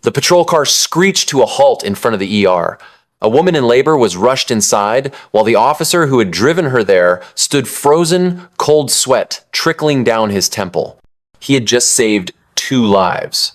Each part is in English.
The patrol car screeched to a halt in front of the ER. A woman in labor was rushed inside, while the officer who had driven her there stood frozen, cold sweat trickling down his temple. He had just saved 2 lives.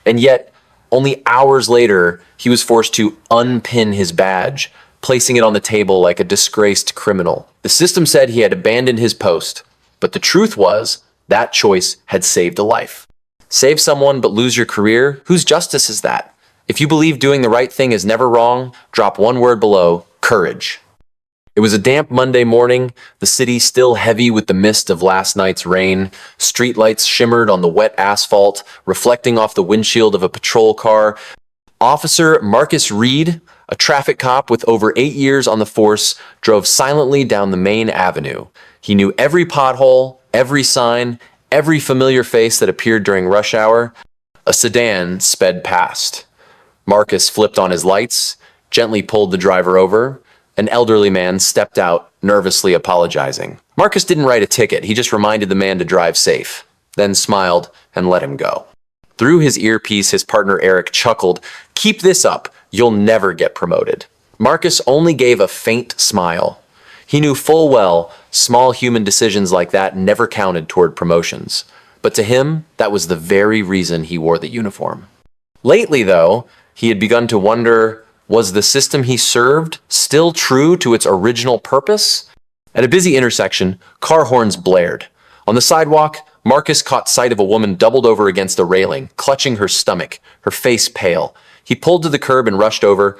And yet, only hours later, he was forced to unpin his badge, placing it on the table like a disgraced criminal. The system said he had abandoned his post, but the truth was that choice had saved a life. Save someone but lose your career? Whose justice is that? If you believe doing the right thing is never wrong, drop one word below: courage. It was a damp Monday morning, the city still heavy with the mist of last night's rain. Streetlights shimmered on the wet asphalt, reflecting off the windshield of a patrol car. Officer Marcus Reed, a traffic cop with over 8 years on the force, drove silently down the main avenue. He knew every pothole, every sign, every familiar face that appeared during rush hour. A sedan sped past. Marcus flipped on his lights, gently pulled the driver over. An elderly man stepped out, nervously apologizing. Marcus didn't write a ticket, he just reminded the man to drive safe, then smiled and let him go. Through his earpiece, his partner Eric chuckled, "Keep this up, you'll never get promoted." Marcus only gave a faint smile. He knew full well small human decisions like that never counted toward promotions. But to him, that was the very reason he wore the uniform. Lately, though, he had begun to wonder, was the system he served still true to its original purpose? At a busy intersection, car horns blared. On the sidewalk, Marcus caught sight of a woman doubled over against a railing, clutching her stomach, her face pale. He pulled to the curb and rushed over.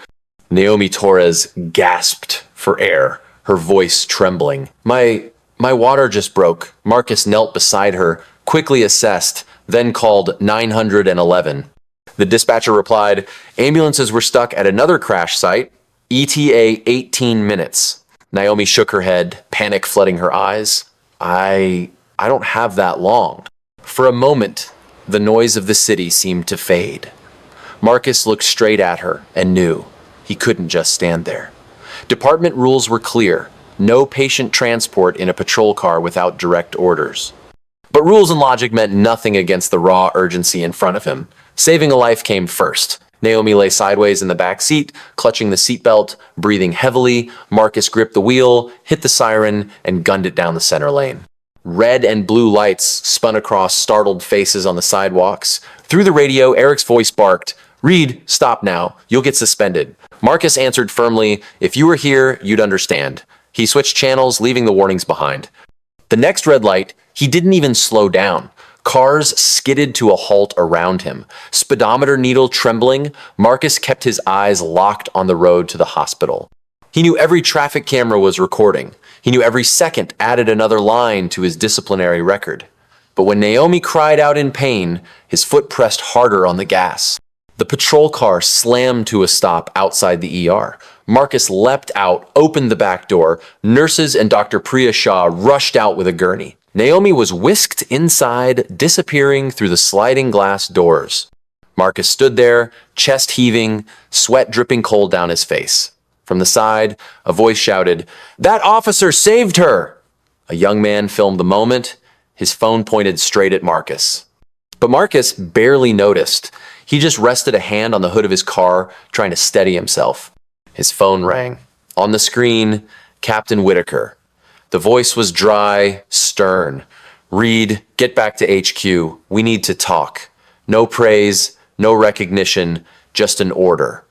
Naomi Torres gasped for air, her voice trembling. My water just broke." Marcus knelt beside her, quickly assessed, then called 911. The dispatcher replied, "Ambulances were stuck at another crash site. ETA 18 minutes. Naomi shook her head, panic flooding her eyes. I don't have that long." For a moment, the noise of the city seemed to fade. Marcus looked straight at her and knew he couldn't just stand there. Department rules were clear: no patient transport in a patrol car without direct orders. But rules and logic meant nothing against the raw urgency in front of him. Saving a life came first. Naomi lay sideways in the back seat, clutching the seatbelt, breathing heavily. Marcus gripped the wheel, hit the siren, and gunned it down the center lane. Red and blue lights spun across startled faces on the sidewalks. Through the radio, Eric's voice barked, "Reed, stop now. You'll get suspended." Marcus answered firmly, "If you were here, you'd understand." He switched channels, leaving the warnings behind. The next red light, he didn't even slow down. Cars skidded to a halt around him. Speedometer needle trembling, Marcus kept his eyes locked on the road to the hospital. He knew every traffic camera was recording. He knew every second added another line to his disciplinary record. But when Naomi cried out in pain, his foot pressed harder on the gas. The patrol car slammed to a stop outside the ER. Marcus leapt out, opened the back door. Nurses and Dr. Priya Shah rushed out with a gurney. Naomi was whisked inside, disappearing through the sliding glass doors. Marcus stood there, chest heaving, sweat dripping cold down his face. From the side, a voice shouted, "That officer saved her!" A young man filmed the moment, his phone pointed straight at Marcus. But Marcus barely noticed. He just rested a hand on the hood of his car, trying to steady himself. His phone rang. On the screen, Captain Whitaker. The voice was dry, stern. "Reed, get back to HQ. We need to talk. No praise, no recognition, just an order."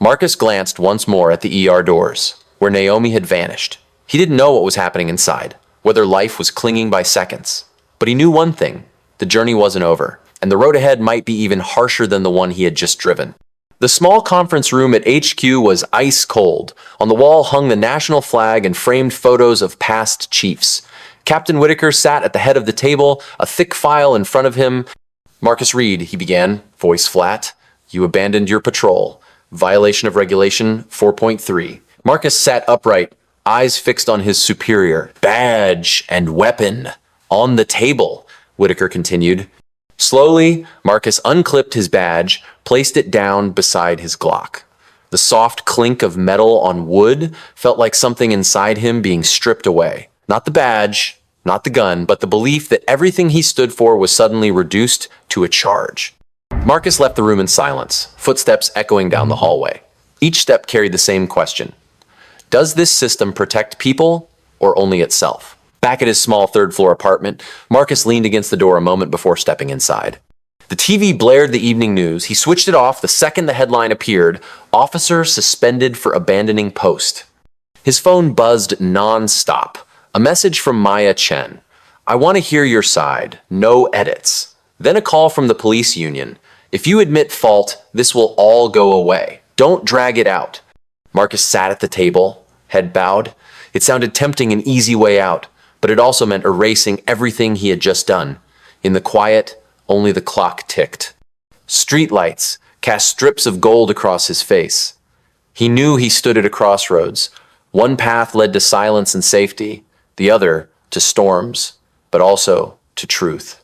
Marcus glanced once more at the ER doors, where Naomi had vanished. He didn't know what was happening inside, whether life was clinging by seconds. But he knew one thing: the journey wasn't over, and the road ahead might be even harsher than the one he had just driven. The small conference room at HQ was ice cold. On the wall hung the national flag and framed photos of past chiefs. Captain Whitaker sat at the head of the table, a thick file in front of him. "Marcus Reed," he began, voice flat, "you abandoned your patrol. Violation of Regulation 4.3. Marcus sat upright, eyes fixed on his superior. "Badge and weapon on the table," Whitaker continued. Slowly, Marcus unclipped his badge, placed it down beside his Glock. The soft clink of metal on wood felt like something inside him being stripped away. Not the badge, not the gun, but the belief that everything he stood for was suddenly reduced to a charge. Marcus left the room in silence, footsteps echoing down the hallway. Each step carried the same question. Does this system protect people or only itself? Back at his small third-floor apartment, Marcus leaned against the door a moment before stepping inside. The TV blared the evening news. He switched it off the second the headline appeared, "Officer suspended for abandoning post." His phone buzzed non-stop. A message from Maya Chen. "I want to hear your side. No edits." Then a call from the police union. "If you admit fault, this will all go away. Don't drag it out." Marcus sat at the table, head bowed. It sounded tempting an easy way out, but it also meant erasing everything he had just done. In the quiet, only the clock ticked. Streetlights cast strips of gold across his face. He knew he stood at a crossroads. One path led to silence and safety, the other to storms, but also to truth.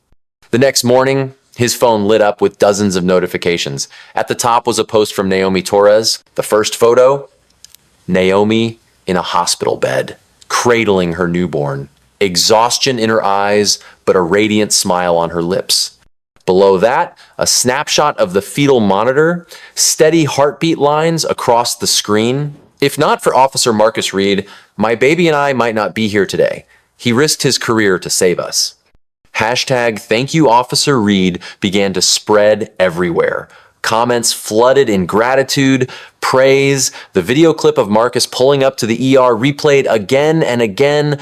The next morning, his phone lit up with dozens of notifications. At the top was a post from Naomi Torres. The first photo, Naomi in a hospital bed, cradling her newborn. Exhaustion in her eyes, but a radiant smile on her lips. Below that, a snapshot of the fetal monitor, steady heartbeat lines across the screen. "If not for Officer Marcus Reed, my baby and I might not be here today. He risked his career to save us." Hashtag "Thank you, Officer Reed" began to spread everywhere. Comments flooded in gratitude, praise, the video clip of Marcus pulling up to the ER replayed again and again.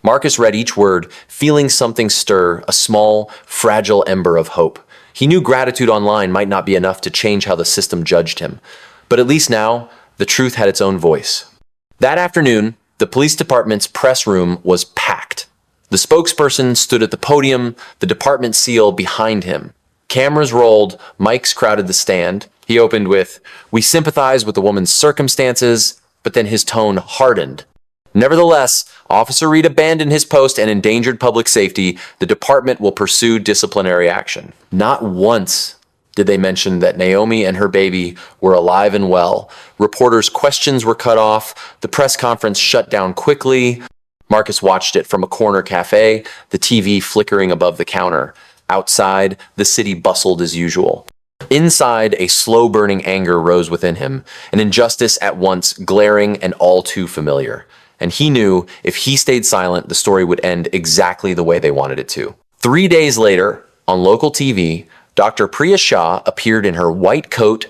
Marcus read each word, feeling something stir, a small, fragile ember of hope. He knew gratitude online might not be enough to change how the system judged him, but at least now, the truth had its own voice. That afternoon, the police department's press room was packed. The spokesperson stood at the podium, the department seal behind him. Cameras rolled, mics crowded the stand. He opened with, "We sympathize with the woman's circumstances," but then his tone hardened. "Nevertheless, Officer Reed abandoned his post and endangered public safety. The department will pursue disciplinary action." Not once did they mention that Naomi and her baby were alive and well. Reporters' questions were cut off. The press conference shut down quickly. Marcus watched it from a corner cafe, the TV flickering above the counter. Outside, the city bustled as usual. Inside, a slow-burning anger rose within him, an injustice at once glaring and all too familiar. And he knew if he stayed silent, the story would end exactly the way they wanted it to. 3 days later, on local TV, Dr. Priya Shah appeared in her white coat.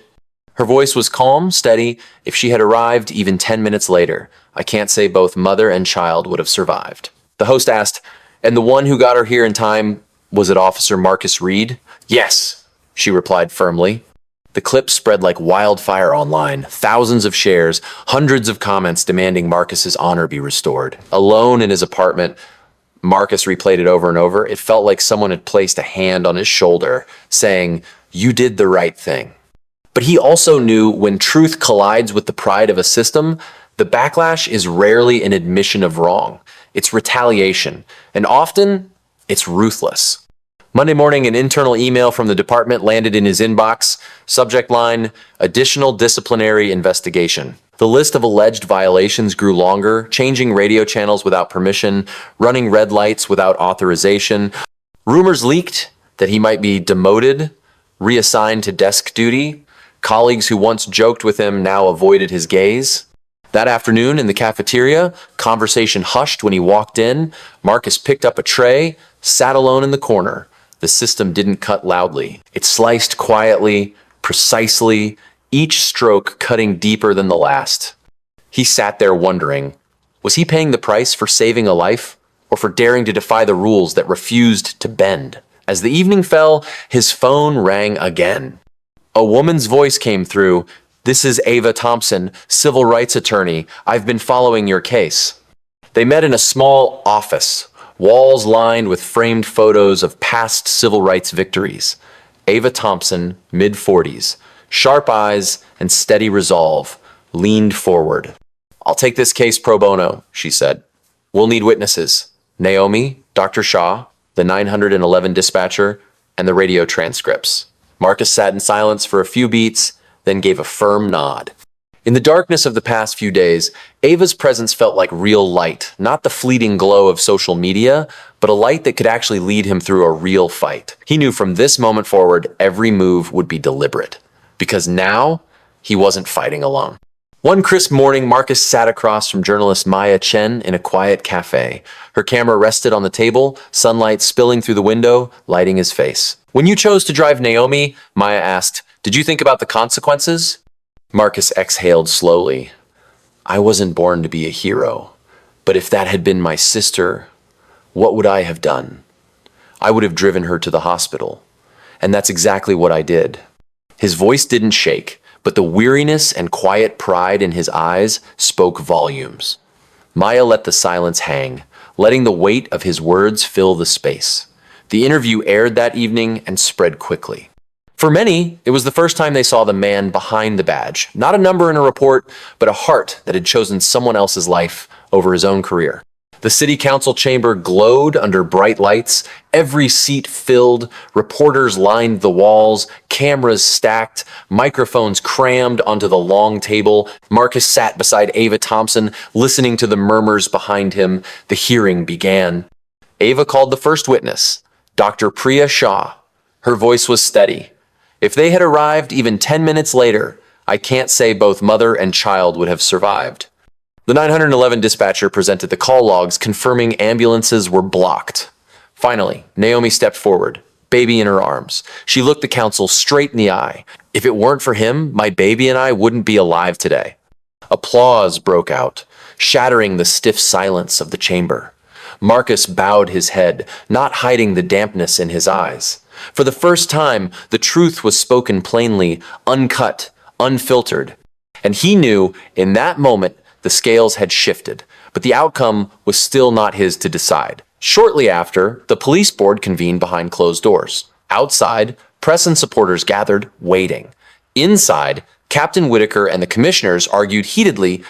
Her voice was calm, steady. If she had arrived even 10 minutes later, I can't say both mother and child would have survived. The host asked, "And the one who got her here in time, was it Officer Marcus Reed?" "Yes," she replied firmly. The clip spread like wildfire online, thousands of shares, hundreds of comments demanding Marcus's honor be restored. Alone in his apartment, Marcus replayed it over and over. It felt like someone had placed a hand on his shoulder, saying, "You did the right thing." But he also knew when truth collides with the pride of a system, the backlash is rarely an admission of wrong. It's retaliation, and often it's ruthless. Monday morning, an internal email from the department landed in his inbox. Subject line, "Additional disciplinary investigation." The list of alleged violations grew longer, changing radio channels without permission, running red lights without authorization. Rumors leaked that he might be demoted, reassigned to desk duty. Colleagues who once joked with him now avoided his gaze. That afternoon in the cafeteria, conversation hushed when he walked in. Marcus picked up a tray, sat alone in the corner. The system didn't cut loudly. It sliced quietly, precisely, each stroke cutting deeper than the last. He sat there wondering, was he paying the price for saving a life, or for daring to defy the rules that refused to bend? As the evening fell, his phone rang again. A woman's voice came through. "This is Ava Thompson, civil rights attorney. I've been following your case." They met in a small office, walls lined with framed photos of past civil rights victories. Ava Thompson, mid-40s, sharp eyes and steady resolve, leaned forward. "I'll take this case pro bono," she said. "We'll need witnesses. Naomi, Dr. Shah, the 911 dispatcher, and the radio transcripts." Marcus sat in silence for a few beats, then gave a firm nod. In the darkness of the past few days, Ava's presence felt like real light, not the fleeting glow of social media, but a light that could actually lead him through a real fight. He knew from this moment forward, every move would be deliberate, because now he wasn't fighting alone. One crisp morning, Marcus sat across from journalist Maya Chen in a quiet cafe. Her camera rested on the table, sunlight spilling through the window, lighting his face. "When you chose to drive Naomi," Maya asked, "did you think about the consequences?" Marcus exhaled slowly. "I wasn't born to be a hero, but if that had been my sister, what would I have done? I would have driven her to the hospital. And that's exactly what I did." His voice didn't shake, but the weariness and quiet pride in his eyes spoke volumes. Maya let the silence hang, letting the weight of his words fill the space. The interview aired that evening and spread quickly. For many, it was the first time they saw the man behind the badge, not a number in a report, but a heart that had chosen someone else's life over his own career. The city council chamber glowed under bright lights, every seat filled, reporters lined the walls, cameras stacked, microphones crammed onto the long table. Marcus sat beside Ava Thompson, listening to the murmurs behind him. The hearing began. Ava called the first witness, Dr. Priya Shah. Her voice was steady. If they had arrived even 10 minutes later, I can't say both mother and child would have survived. The 911 dispatcher presented the call logs confirming ambulances were blocked. Finally, Naomi stepped forward, baby in her arms. She looked the counsel straight in the eye. "If it weren't for him, my baby and I wouldn't be alive today." Applause broke out, shattering the stiff silence of the chamber. Marcus bowed his head, not hiding the dampness in his eyes. For the first time, the truth was spoken plainly, uncut, unfiltered. And he knew, in that moment, the scales had shifted, but the outcome was still not his to decide. Shortly after, the police board convened behind closed doors. Outside, press and supporters gathered, waiting. Inside, Captain Whitaker and the commissioners argued heatedly.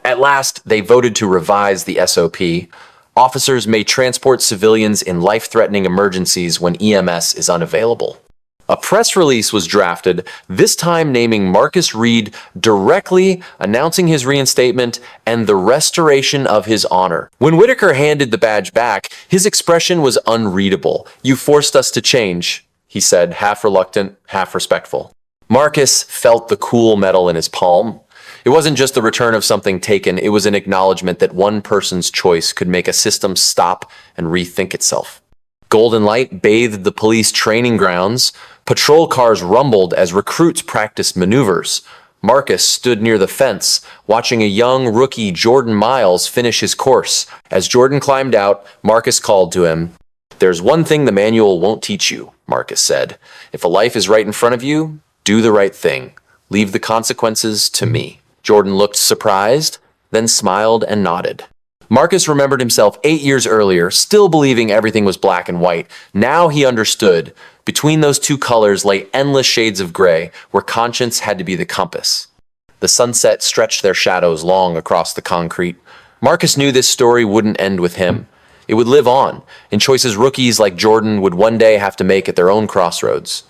At last, they voted to revise the SOP. Officers may transport civilians in life-threatening emergencies when EMS is unavailable. A press release was drafted, this time naming Marcus Reed directly, announcing his reinstatement and the restoration of his honor. When Whitaker handed the badge back, his expression was unreadable. "You forced us to change," he said, half reluctant, half respectful. Marcus felt the cool metal in his palm. It wasn't just the return of something taken, it was an acknowledgement that one person's choice could make a system stop and rethink itself. Golden light bathed the police training grounds. Patrol cars rumbled as recruits practiced maneuvers. Marcus stood near the fence, watching a young rookie Jordan Miles finish his course. As Jordan climbed out, Marcus called to him. "There's one thing the manual won't teach you," Marcus said. "If a life is right in front of you, do the right thing. Leave the consequences to me." Jordan looked surprised, then smiled and nodded. Marcus remembered himself 8 years earlier, still believing everything was black and white. Now he understood. Between those two colors lay endless shades of gray, where conscience had to be the compass. The sunset stretched their shadows long across the concrete. Marcus knew this story wouldn't end with him. It would live on, in choices rookies like Jordan would one day have to make at their own crossroads.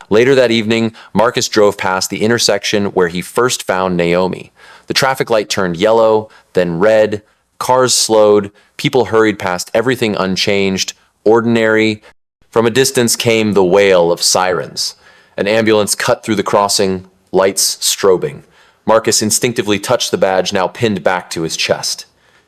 Later that evening, Marcus drove past the intersection where he first found Naomi. The traffic light turned yellow, then red. Cars slowed, people hurried past everything unchanged, ordinary. From a distance came the wail of sirens. An ambulance cut through the crossing, lights strobing. Marcus instinctively touched the badge now pinned back to his chest.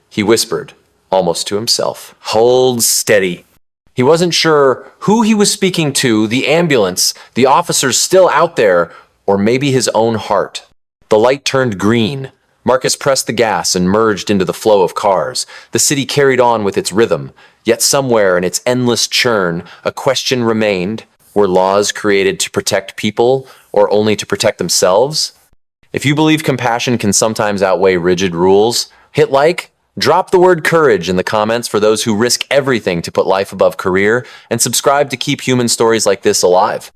He whispered, almost to himself, "Hold steady." He wasn't sure who he was speaking to, the ambulance, the officers still out there, or maybe his own heart. The light turned green. Marcus pressed the gas and merged into the flow of cars. The city carried on with its rhythm, yet somewhere in its endless churn, a question remained. Were laws created to protect people, or only to protect themselves? If you believe compassion can sometimes outweigh rigid rules, hit like, drop the word courage in the comments for those who risk everything to put life above career, and subscribe to keep human stories like this alive.